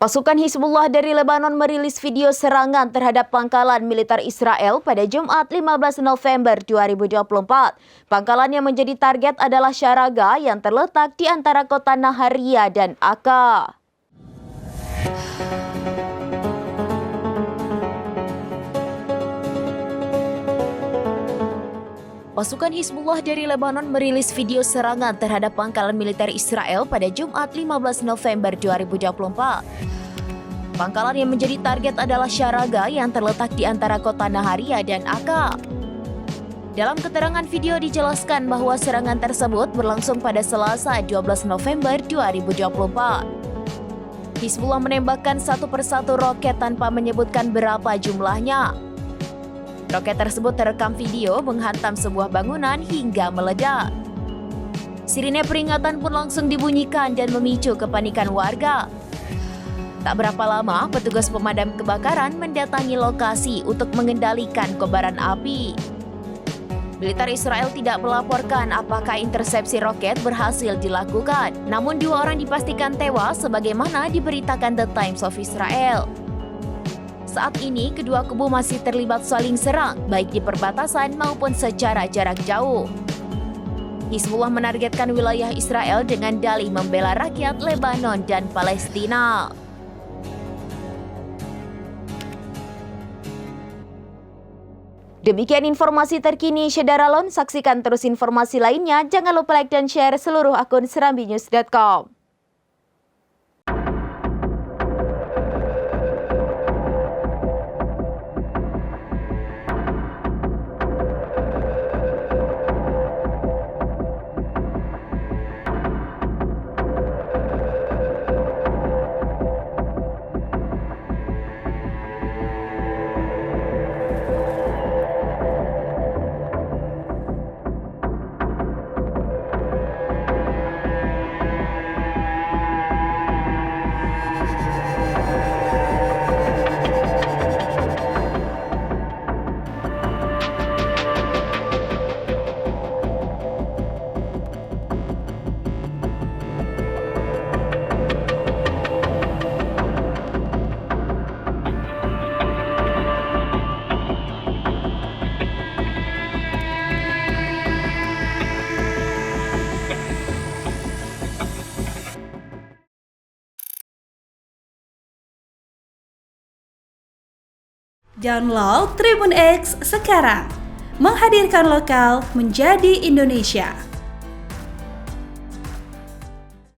Pasukan Hizbullah dari Lebanon merilis video serangan terhadap pangkalan militer Israel pada Jumat 15 November 2024. Pangkalan yang menjadi target adalah Sharaga yang terletak di antara kota Naharia dan Akka. Pasukan Hizbullah dari Lebanon merilis video serangan terhadap pangkalan militer Israel pada Jumat 15 November 2024. Pangkalan yang menjadi target adalah Sharaga yang terletak di antara kota Naharia dan Akka. Dalam keterangan video dijelaskan bahwa serangan tersebut berlangsung pada Selasa 12 November 2024. Hizbullah menembakkan satu persatu roket tanpa menyebutkan berapa jumlahnya. Roket tersebut terekam video menghantam sebuah bangunan hingga meledak. Sirine peringatan pun langsung dibunyikan dan memicu kepanikan warga. Tak berapa lama, petugas pemadam kebakaran mendatangi lokasi untuk mengendalikan kobaran api. Militer Israel tidak melaporkan apakah intersepsi roket berhasil dilakukan, namun 2 orang dipastikan tewas sebagaimana diberitakan The Times of Israel. Saat ini, kedua kubu masih terlibat saling serang, baik di perbatasan maupun secara jarak jauh. Hizbullah menargetkan wilayah Israel dengan dalih membela rakyat Lebanon dan Palestina. Demikian informasi terkini Syederalon. Saksikan terus informasi lainnya. Jangan lupa like dan share seluruh akun serambinews.com. Download Tribun X sekarang, menghadirkan lokal menjadi Indonesia.